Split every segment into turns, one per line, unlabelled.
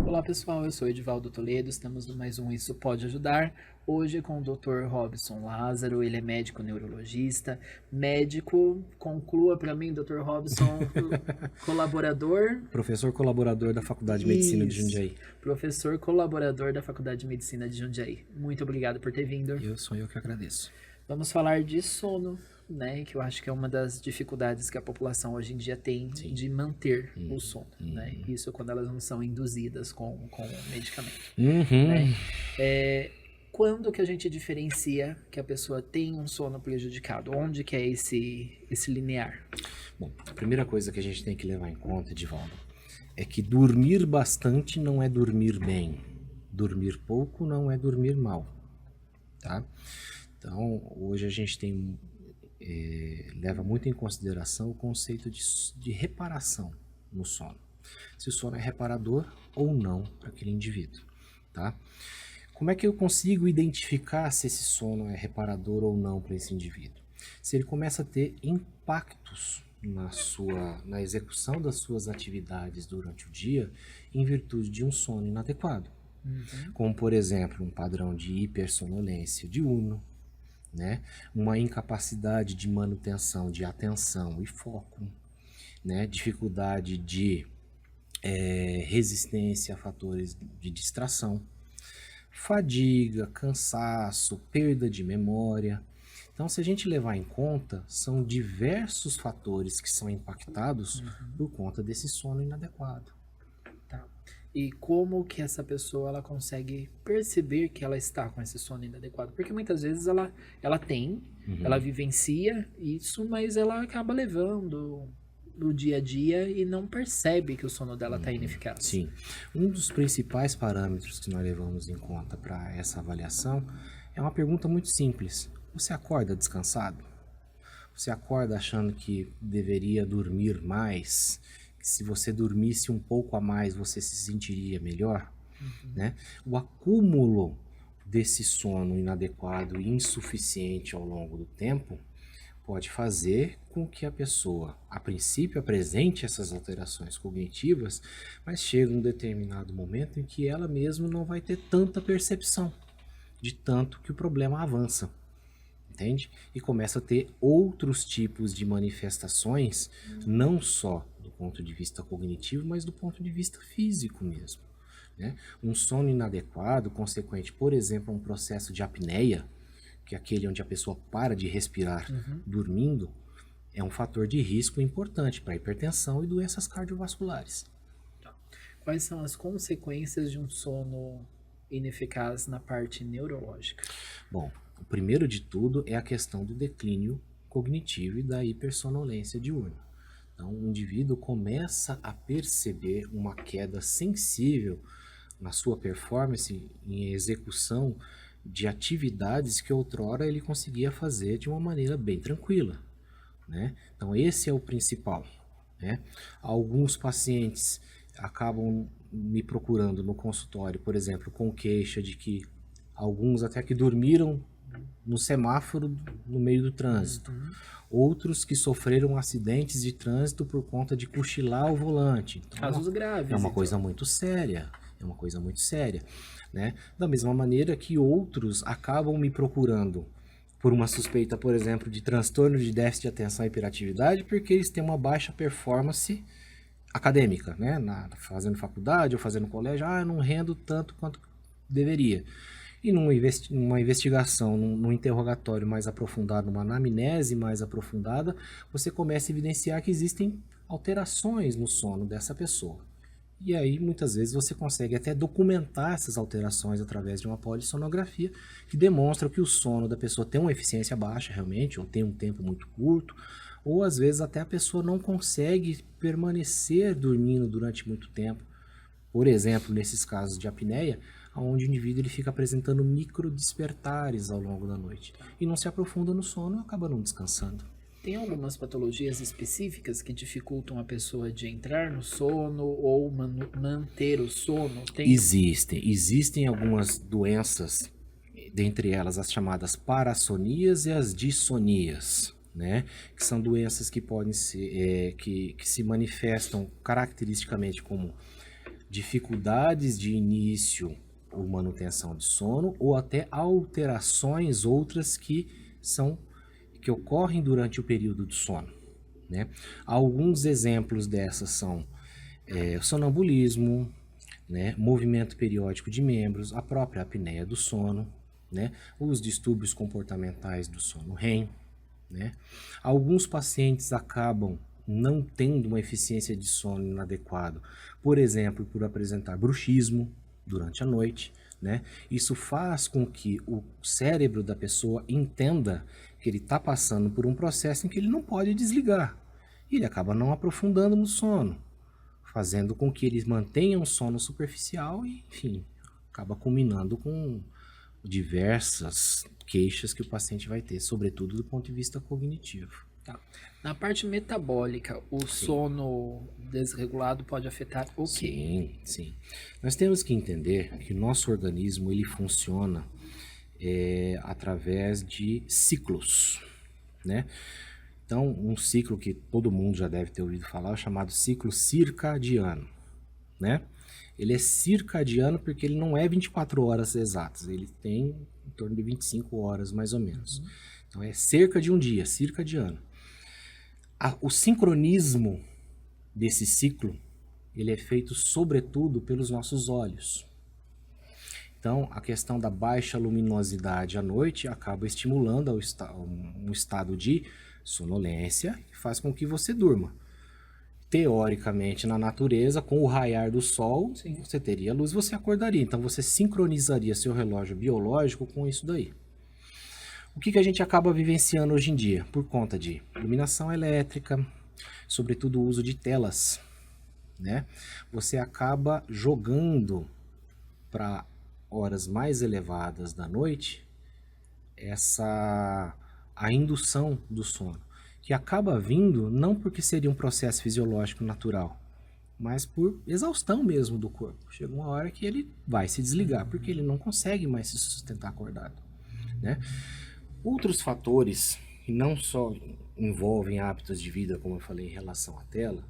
Olá pessoal, eu sou Edivaldo Toledo, estamos no mais um Isso Pode Ajudar. Hoje com o Dr. Robson Lázaro, ele é médico neurologista, médico, conclua para mim, Dr. Robson, colaborador...
Professor colaborador da Faculdade de Medicina de Jundiaí.
Professor colaborador da Faculdade de Medicina de Jundiaí. Muito obrigado por ter vindo.
Eu que agradeço.
Vamos falar de sono, né, que eu acho que é uma das dificuldades que a população hoje em dia tem de manter o sono, né, isso quando elas não são induzidas com medicamento. Né? Quando que a gente diferencia que a pessoa tem um sono prejudicado? Onde que é esse linear?
Bom, a primeira coisa que a gente tem que levar em conta, Edivaldo, é que dormir bastante não é dormir bem. Dormir pouco não é dormir mal, tá? Então, hoje a gente leva muito em consideração o conceito de reparação no sono. Se o sono é reparador ou não para aquele indivíduo, tá? Como é que eu consigo identificar se esse sono é reparador ou não para esse indivíduo? Se ele começa a ter impactos na execução das suas atividades durante o dia em virtude de um sono inadequado. Como, por exemplo, um padrão de hipersonolência diurno, né? Uma incapacidade de manutenção de atenção e foco, né? Dificuldade de resistência a fatores de distração, fadiga, cansaço, perda de memória. Então, se a gente levar em conta, são diversos fatores que são impactados por conta desse sono inadequado.
Tá. E como que essa pessoa ela consegue perceber que ela está com esse sono inadequado? Porque muitas vezes ela ela vivencia isso, mas ela acaba levando no dia a dia e não percebe que o sono dela está ineficaz.
Sim. Um dos principais parâmetros que nós levamos em conta para essa avaliação é uma pergunta muito simples. Você acorda descansado? Você acorda achando que deveria dormir mais? Se você dormisse um pouco a mais, você se sentiria melhor? Né? O acúmulo desse sono inadequado e insuficiente ao longo do tempo pode fazer com que a pessoa, a princípio, apresente essas alterações cognitivas, mas chega um determinado momento em que ela mesma não vai ter tanta percepção de tanto que o problema avança, entende? E começa a ter outros tipos de manifestações, não só do ponto de vista cognitivo, mas do ponto de vista físico mesmo, né? Um sono inadequado, consequente, por exemplo, a um processo de apneia, que é aquele onde a pessoa para de respirar dormindo, é um fator de risco importante para hipertensão e doenças cardiovasculares.
Quais são as consequências de um sono ineficaz na parte neurológica?
Bom, o primeiro de tudo é a questão do declínio cognitivo e da hipersonolência diurna. Então, o indivíduo começa a perceber uma queda sensível na sua performance em execução de atividades que outrora ele conseguia fazer de uma maneira bem tranquila, né? Então esse é o principal, né? Alguns pacientes acabam me procurando no consultório, por exemplo, com queixa de que alguns até que dormiram no semáforo no meio do trânsito, outros que sofreram acidentes de trânsito por conta de cochilar ao volante. Então,
Casos graves.
É uma coisa muito séria, né? Da mesma maneira que outros acabam me procurando por uma suspeita, por exemplo, de transtorno de déficit de atenção e hiperatividade, porque eles têm uma baixa performance acadêmica, né? Fazendo faculdade ou fazendo colégio, eu não rendo tanto quanto deveria. E numa investigação, num interrogatório mais aprofundado, numa anamnese mais aprofundada, você começa a evidenciar que existem alterações no sono dessa pessoa. E aí, muitas vezes, você consegue até documentar essas alterações através de uma polissonografia, que demonstra que o sono da pessoa tem uma eficiência baixa, realmente, ou tem um tempo muito curto, ou às vezes até a pessoa não consegue permanecer dormindo durante muito tempo. Por exemplo, nesses casos de apneia, onde o indivíduo ele fica apresentando microdespertares ao longo da noite, e não se aprofunda no sono e acaba não descansando.
Tem algumas patologias específicas que dificultam a pessoa de entrar no sono ou manter o sono?
Existem algumas doenças, dentre elas as chamadas parassonias e as dissonias, né? Que são doenças que podem ser, que se manifestam caracteristicamente como dificuldades de início ou manutenção de sono, ou até alterações outras que ocorrem durante o período do sono, né? Alguns exemplos dessas são sonambulismo, né? Movimento periódico de membros, a própria apneia do sono, né? Os distúrbios comportamentais do sono REM, né? Alguns pacientes acabam não tendo uma eficiência de sono inadequada, por exemplo, por apresentar bruxismo durante a noite, né? Isso faz com que o cérebro da pessoa entenda que ele está passando por um processo em que ele não pode desligar. E ele acaba não aprofundando no sono, fazendo com que ele mantenha um sono superficial e, enfim, acaba culminando com diversas queixas que o paciente vai ter, sobretudo do ponto de vista cognitivo.
Tá. Na parte metabólica, o sono desregulado pode afetar o quê?
Sim, sim. Nós temos que entender que o nosso organismo ele funciona através de ciclos, né? Então, um ciclo que todo mundo já deve ter ouvido falar é o chamado ciclo circadiano, né? Ele é circadiano porque ele não é 24 horas exatas, ele tem em torno de 25 horas mais ou menos. Então, é cerca de um dia, circadiano. O sincronismo desse ciclo, ele é feito sobretudo pelos nossos olhos. Então, a questão da baixa luminosidade à noite acaba estimulando um estado de sonolência que faz com que você durma. Teoricamente, na natureza, com o raiar do sol, sim, você teria luz, você acordaria. Então, você sincronizaria seu relógio biológico com isso daí. O que a gente acaba vivenciando hoje em dia? Por conta de iluminação elétrica, sobretudo o uso de telas, né? Você acaba jogando para horas mais elevadas da noite a indução do sono, que acaba vindo não porque seria um processo fisiológico natural, mas por exaustão mesmo do corpo. Chega uma hora que ele vai se desligar, porque ele não consegue mais se sustentar acordado, né? Outros fatores que não só envolvem hábitos de vida, como eu falei em relação à tela,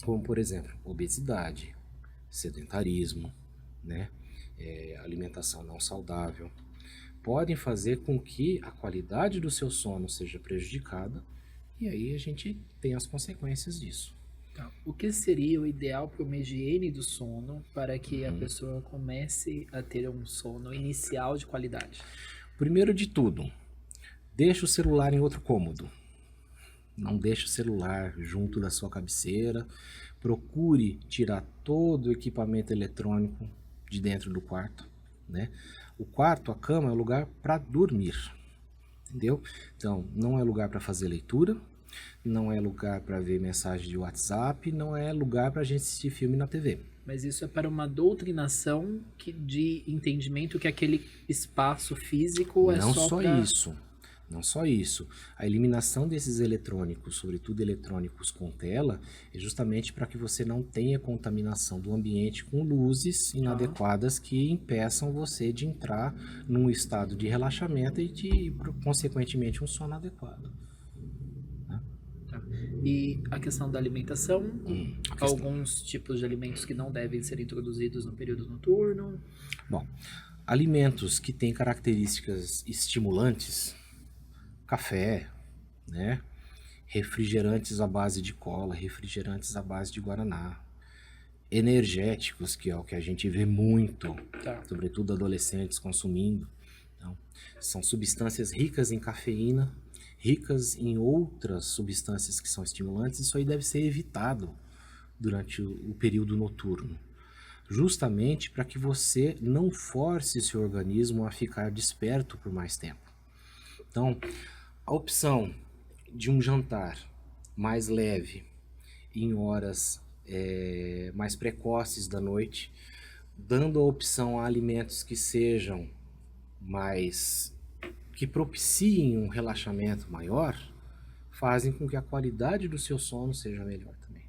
como por exemplo, obesidade, sedentarismo, né? Alimentação não saudável, podem fazer com que a qualidade do seu sono seja prejudicada, e aí a gente tem as consequências disso.
Tá. O que seria o ideal para uma higiene do sono para que a pessoa comece a ter um sono inicial de qualidade?
Primeiro de tudo, deixa o celular em outro cômodo. Não deixe o celular junto da sua cabeceira. Procure tirar todo o equipamento eletrônico de dentro do quarto, né? O quarto, a cama, é o lugar para dormir, entendeu? Então, não é lugar para fazer leitura, não é lugar para ver mensagem de WhatsApp, não é lugar para a gente assistir filme na TV.
Mas isso é para uma doutrinação de entendimento que aquele espaço físico é só pra...
Não só isso. A eliminação desses eletrônicos, sobretudo eletrônicos com tela, é justamente para que você não tenha contaminação do ambiente com luzes inadequadas que impeçam você de entrar num estado de relaxamento e de, consequentemente, um sono adequado.
E a questão da alimentação, alguns tipos de alimentos que não devem ser introduzidos no período noturno.
Bom, alimentos que têm características estimulantes, café, né? Refrigerantes à base de cola, refrigerantes à base de guaraná, energéticos, que é o que a gente vê muito, sobretudo adolescentes consumindo. Então, são substâncias ricas em cafeína, ricas em outras substâncias que são estimulantes. Isso aí deve ser evitado durante o período noturno, justamente para que você não force seu organismo a ficar desperto por mais tempo. Então, a opção de um jantar mais leve em horas mais precoces da noite, dando a opção a alimentos que sejam que propiciem um relaxamento maior, fazem com que a qualidade do seu sono seja melhor também.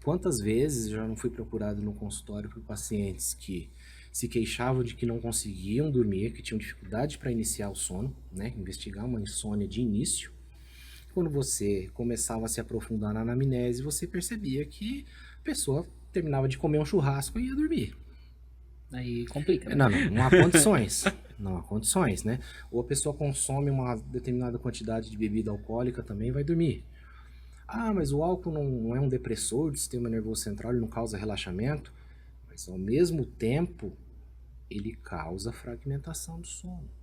Quantas vezes eu já não fui procurado no consultório por pacientes que se queixavam de que não conseguiam dormir, que tinham dificuldade para iniciar o sono, né? Investigar uma insônia de início, quando você começava a se aprofundar na anamnese, você percebia que a pessoa terminava de comer um churrasco e ia dormir.
Aí complica.
Não há condições. Não há condições, né? Ou a pessoa consome uma determinada quantidade de bebida alcoólica também vai dormir. Ah, mas o álcool não é um depressor do sistema nervoso central, ele não causa relaxamento. Mas ao mesmo tempo, ele causa fragmentação do sono.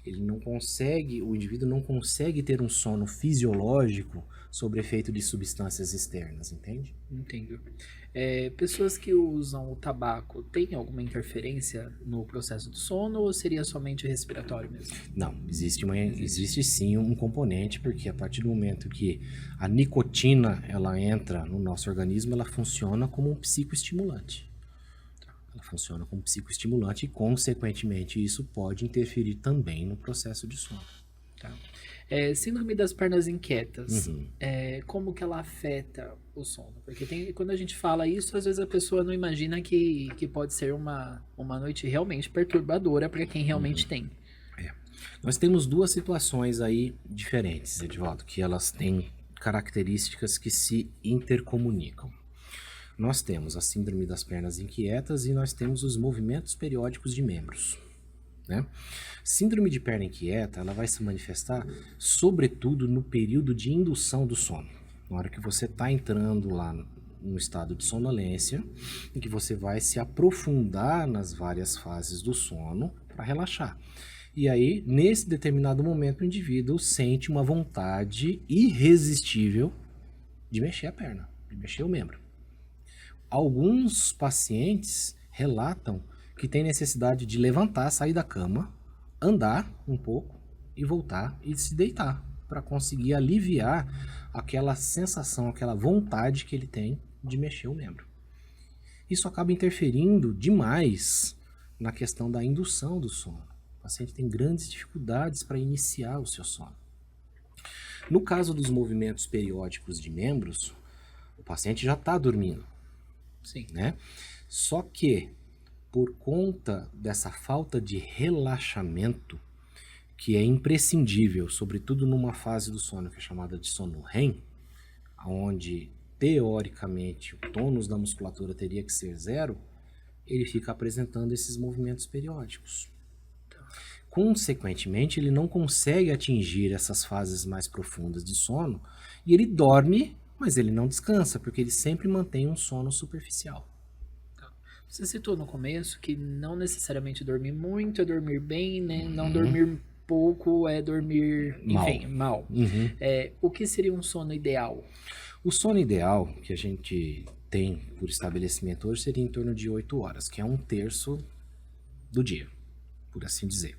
O indivíduo não consegue ter um sono fisiológico sob efeito de substâncias externas, entende?
Entendo. Pessoas que usam o tabaco, tem alguma interferência no processo do sono ou seria somente respiratório mesmo?
Não, existe sim um componente, porque a partir do momento que a nicotina ela entra no nosso organismo, ela funciona como um psicoestimulante. Ela funciona como psicoestimulante e, consequentemente, isso pode interferir também no processo de sono.
Tá. Síndrome das pernas inquietas, como que ela afeta o sono? Porque quando a gente fala isso, às vezes a pessoa não imagina que pode ser uma noite realmente perturbadora para quem realmente tem.
Nós temos duas situações aí diferentes, Edivaldo, que elas têm características que se intercomunicam. Nós temos a síndrome das pernas inquietas e nós temos os movimentos periódicos de membros, né? Síndrome de perna inquieta, ela vai se manifestar sobretudo no período de indução do sono. Na hora que você está entrando lá no estado de sonolência, em que você vai se aprofundar nas várias fases do sono para relaxar. E aí, nesse determinado momento, o indivíduo sente uma vontade irresistível de mexer a perna, de mexer o membro. Alguns pacientes relatam que tem necessidade de levantar, sair da cama, andar um pouco e voltar e se deitar para conseguir aliviar aquela sensação, aquela vontade que ele tem de mexer o membro. Isso acaba interferindo demais na questão da indução do sono. O paciente tem grandes dificuldades para iniciar o seu sono. No caso dos movimentos periódicos de membros, o paciente já está dormindo.
Sim.
Né? Só que, por conta dessa falta de relaxamento, que é imprescindível, sobretudo numa fase do sono que é chamada de sono REM, onde, teoricamente, o tônus da musculatura teria que ser 0, ele fica apresentando esses movimentos periódicos. Consequentemente, ele não consegue atingir essas fases mais profundas de sono e ele dorme, mas ele não descansa, porque ele sempre mantém um sono superficial.
Você citou no começo que não necessariamente dormir muito é dormir bem, né? Não dormir pouco é dormir, enfim, mal. O que seria um sono ideal?
O sono ideal que a gente tem por estabelecimento hoje seria em torno de 8 horas, que é 1/3 do dia, por assim dizer,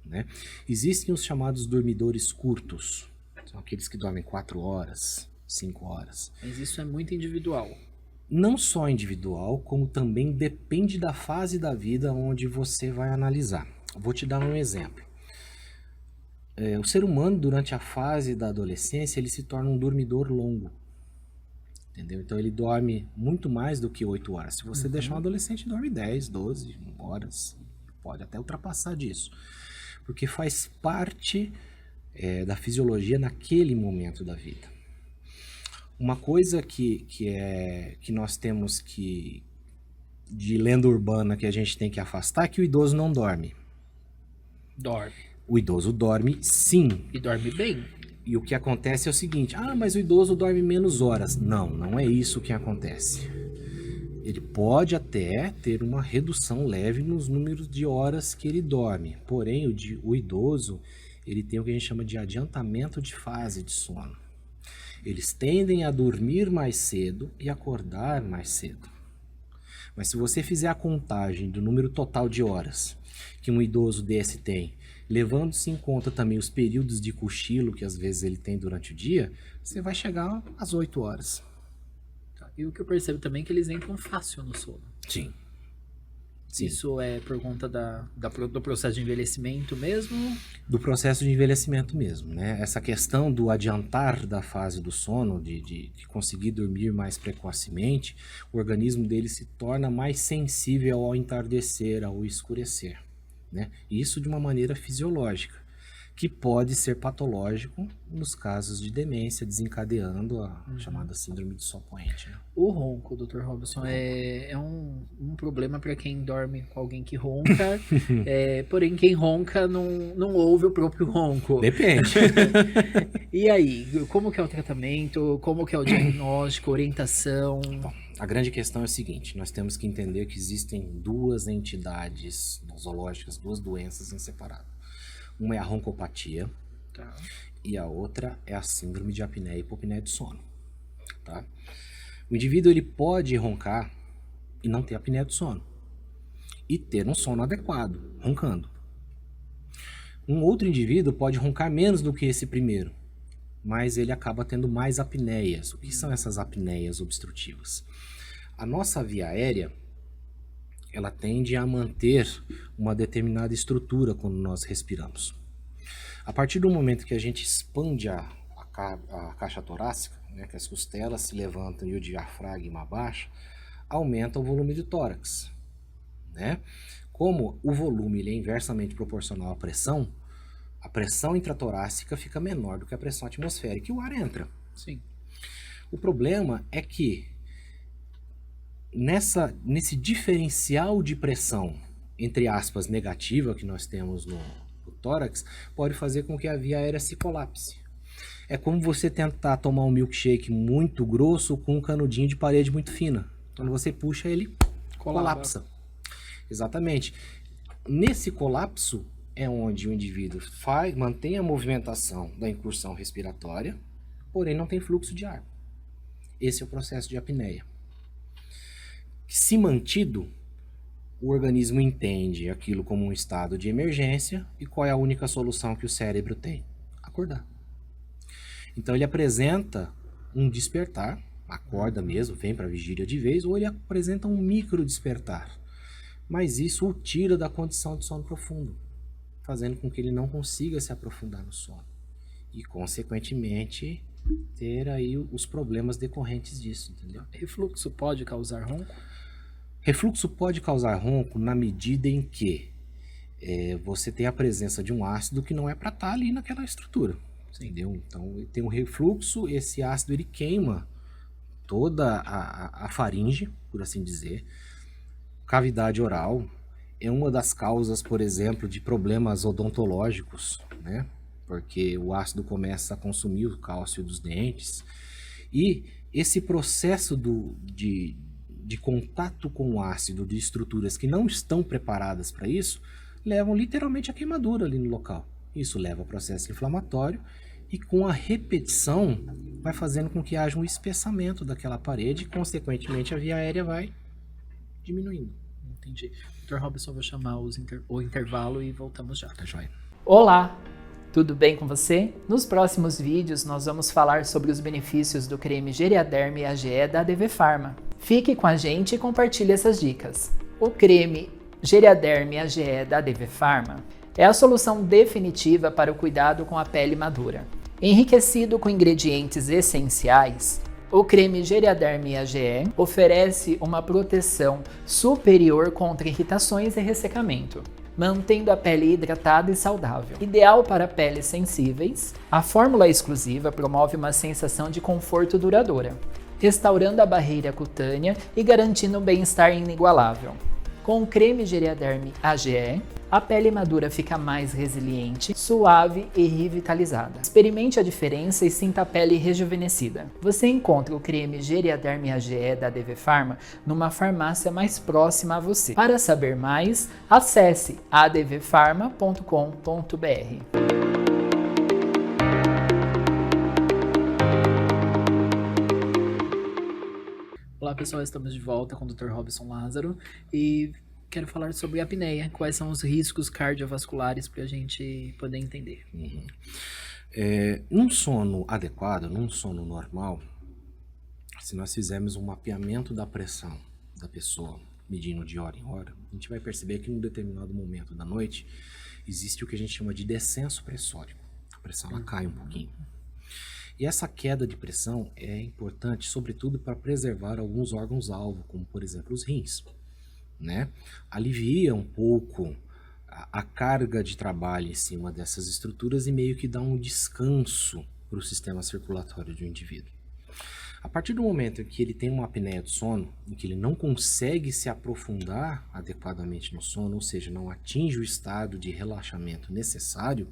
né? Existem os chamados dormidores curtos, são aqueles que dormem 4 horas, 5 horas.
Mas isso é muito individual.
Não só individual, como também depende da fase da vida onde você vai analisar. Vou te dar um exemplo. O ser humano, durante a fase da adolescência, ele se torna um dormidor longo. Entendeu? Então ele dorme muito mais do que 8 horas. Se você deixar um adolescente, dorme 10, 12 horas. Pode até ultrapassar disso. Porque faz parte da fisiologia naquele momento da vida. Uma coisa que nós temos que, de lenda urbana, que a gente tem que afastar, é que o idoso não dorme.
Dorme.
O idoso dorme sim.
E dorme bem.
E o que acontece é o seguinte, mas o idoso dorme menos horas. Não é isso que acontece. Ele pode até ter uma redução leve nos números de horas que ele dorme. Porém, o idoso, ele tem o que a gente chama de adiantamento de fase de sono. Eles tendem a dormir mais cedo e acordar mais cedo. Mas se você fizer a contagem do número total de horas que um idoso desse tem, levando-se em conta também os períodos de cochilo que às vezes ele tem durante o dia, você vai chegar às 8 horas.
E o que eu percebo também é que eles entram fácil no sono.
Sim.
Isso é por conta do processo de envelhecimento mesmo?
Do processo de envelhecimento mesmo, né? Essa questão do adiantar da fase do sono, de conseguir dormir mais precocemente, o organismo dele se torna mais sensível ao entardecer, ao escurecer, né? Isso de uma maneira fisiológica. que pode ser patológico nos casos de demência, desencadeando a chamada síndrome de sol poente. Né?
O ronco, Dr. Robson, é um problema para quem dorme com alguém que ronca, porém quem ronca não ouve o próprio ronco.
Depende.
E aí, como que é o tratamento, como que é o diagnóstico, orientação?
Bom, a grande questão é o seguinte, nós temos que entender que existem duas entidades nosológicas, duas doenças em separado. Uma é a roncopatia, tá, e a outra é a síndrome de apneia e hipopneia do sono. Tá? O indivíduo ele pode roncar e não ter apneia do sono, e ter um sono adequado, roncando. Um outro indivíduo pode roncar menos do que esse primeiro, mas ele acaba tendo mais apneias. O que são essas apneias obstrutivas? A nossa via aérea, ela tende a manter uma determinada estrutura quando nós respiramos. A partir do momento que a gente expande a caixa torácica, né, que as costelas se levantam e o diafragma abaixa, aumenta o volume do tórax. Né? Como o volume ele é inversamente proporcional à pressão, a pressão intratorácica fica menor do que a pressão atmosférica e o ar entra.
Sim.
O problema é que nesse diferencial de pressão, entre aspas, negativa que nós temos no tórax, pode fazer com que a via aérea se colapse. É como você tentar tomar um milkshake muito grosso com um canudinho de parede muito fina. Quando você puxa, ele colapsa. Exatamente. Nesse colapso é onde o indivíduo mantém a movimentação da incursão respiratória, porém não tem fluxo de ar. Esse é o processo de apneia. Se mantido, o organismo entende aquilo como um estado de emergência e qual é a única solução que o cérebro tem? Acordar. Então ele apresenta um despertar, acorda mesmo, vem para a vigília de vez, ou ele apresenta um micro despertar. Mas isso o tira da condição de sono profundo, fazendo com que ele não consiga se aprofundar no sono. E, consequentemente, ter aí os problemas decorrentes disso, entendeu?
Refluxo pode causar ronco?
Refluxo pode causar ronco na medida em que você tem a presença de um ácido que não é para estar ali naquela estrutura. Entendeu? Então, tem um refluxo, esse ácido ele queima toda a faringe, por assim dizer. Cavidade oral é uma das causas, por exemplo, de problemas odontológicos, né? Porque o ácido começa a consumir o cálcio dos dentes. E esse processo de contato com o ácido de estruturas que não estão preparadas para isso, levam literalmente a queimadura ali no local. Isso leva ao processo inflamatório e com a repetição vai fazendo com que haja um espessamento daquela parede e, consequentemente, a via aérea vai diminuindo.
Entendi. Dr. Robson, vou chamar o intervalo e voltamos já.
Tá joia.
Olá! Tudo bem com você? Nos próximos vídeos nós vamos falar sobre os benefícios do creme Geriaderm AGE da ADV Pharma. Fique com a gente e compartilhe essas dicas. O creme Geriaderm AGE da ADV Pharma é a solução definitiva para o cuidado com a pele madura. Enriquecido com ingredientes essenciais, o creme Geriaderm AGE oferece uma proteção superior contra irritações e ressecamento, mantendo a pele hidratada e saudável. Ideal para peles sensíveis, a fórmula exclusiva promove uma sensação de conforto duradoura, restaurando a barreira cutânea e garantindo um bem-estar inigualável. Com o creme Geriaderm AGE, a pele madura fica mais resiliente, suave e revitalizada. Experimente a diferença e sinta a pele rejuvenescida. Você encontra o creme Geriaderm AGE da ADV Pharma numa farmácia mais próxima a você. Para saber mais, acesse advpharma.com.br. Olá pessoal, estamos de volta com o Dr. Robson Lázaro e quero falar sobre a apneia. Quais são os riscos cardiovasculares para a gente poder entender?
Num sono adequado, num sono normal, se nós fizermos um mapeamento da pressão da pessoa, medindo de hora em hora, a gente vai perceber que em um determinado momento da noite existe o que a gente chama de descenso pressórico. A pressão ela cai um pouquinho. E essa queda de pressão é importante, sobretudo, para preservar alguns órgãos-alvo, como, por exemplo, os rins. Né? Alivia um pouco a carga de trabalho em cima dessas estruturas e meio que dá um descanso para o sistema circulatório do indivíduo. A partir do momento em que ele tem uma apneia do sono, em que ele não consegue se aprofundar adequadamente no sono, ou seja, não atinge o estado de relaxamento necessário,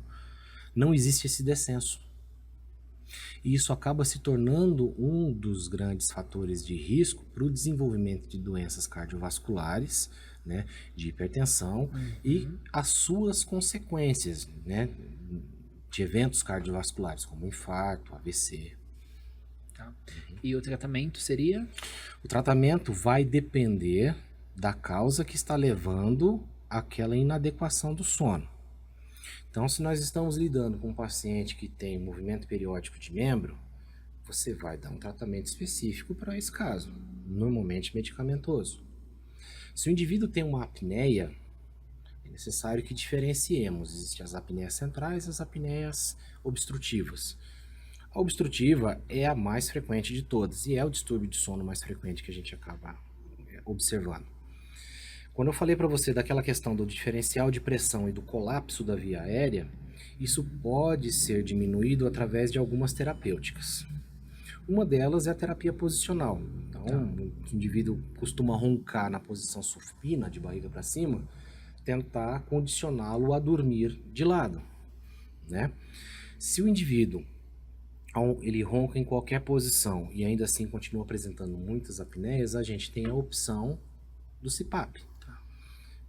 não existe esse descenso. E isso acaba se tornando um dos grandes fatores de risco para o desenvolvimento de doenças cardiovasculares, né, de hipertensão e as suas consequências, né, de eventos cardiovasculares, como infarto, AVC.
Tá. E o tratamento seria?
O tratamento vai depender da causa que está levando àquela inadequação do sono. Então, se nós estamos lidando com um paciente que tem movimento periódico de membro, você vai dar um tratamento específico para esse caso, normalmente medicamentoso. Se o indivíduo tem uma apneia, é necessário que diferenciemos. Existem as apneias centrais e as apneias obstrutivas. A obstrutiva é a mais frequente de todas e é o distúrbio de sono mais frequente que a gente acaba observando. Quando eu falei para você daquela questão do diferencial de pressão e do colapso da via aérea, isso pode ser diminuído através de algumas terapêuticas. Uma delas é a terapia posicional. Então, o indivíduo costuma roncar na posição supina, de barriga para cima, tentar condicioná-lo a dormir de lado, né? Se o indivíduo ele ronca em qualquer posição e ainda assim continua apresentando muitas apneias, a gente tem a opção do CPAP.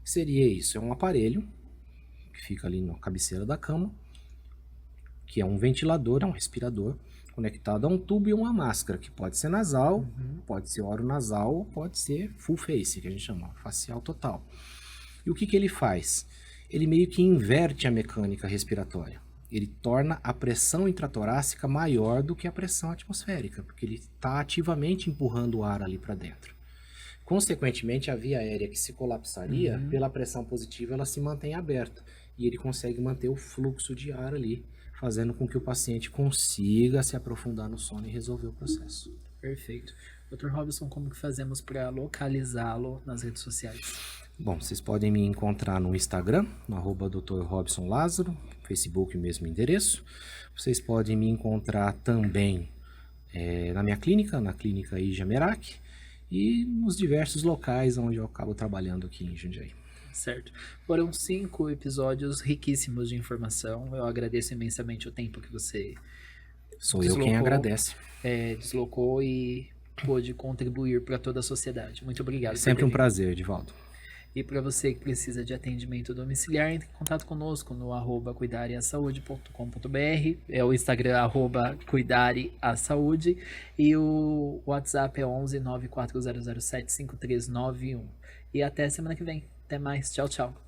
O que seria isso? É um aparelho que fica ali na cabeceira da cama, que é um ventilador, é um respirador, conectado a um tubo e uma máscara, que pode ser nasal, pode ser oronasal, ou pode ser full face, que a gente chama, facial total. E o que ele faz? Ele meio que inverte a mecânica respiratória. Ele torna a pressão intratorácica maior do que a pressão atmosférica, porque ele está ativamente empurrando o ar ali para dentro. Consequentemente, a via aérea que se colapsaria, pela pressão positiva, ela se mantém aberta. E ele consegue manter o fluxo de ar ali, fazendo com que o paciente consiga se aprofundar no sono e resolver o processo.
Perfeito. Dr. Robson, como que fazemos para localizá-lo nas redes sociais?
Bom, vocês podem me encontrar no Instagram, no @Dr. Robson Lázaro, Facebook o mesmo endereço. Vocês podem me encontrar também na minha clínica, na clínica Ija Merak, e nos diversos locais onde eu acabo trabalhando aqui em Jundiaí.
Certo. Foram 5 episódios riquíssimos de informação. Eu agradeço imensamente o tempo que você
Sou eu quem agradece.
Deslocou e pôde contribuir para toda a sociedade. Muito obrigado.
Sempre um prazer, Edivaldo.
E para você que precisa de atendimento domiciliar, entre em contato conosco no @cuidareasaude.com.br, é o Instagram @cuidareasaude e o WhatsApp é 11 94007 5391. E até semana que vem. Até mais. Tchau, tchau.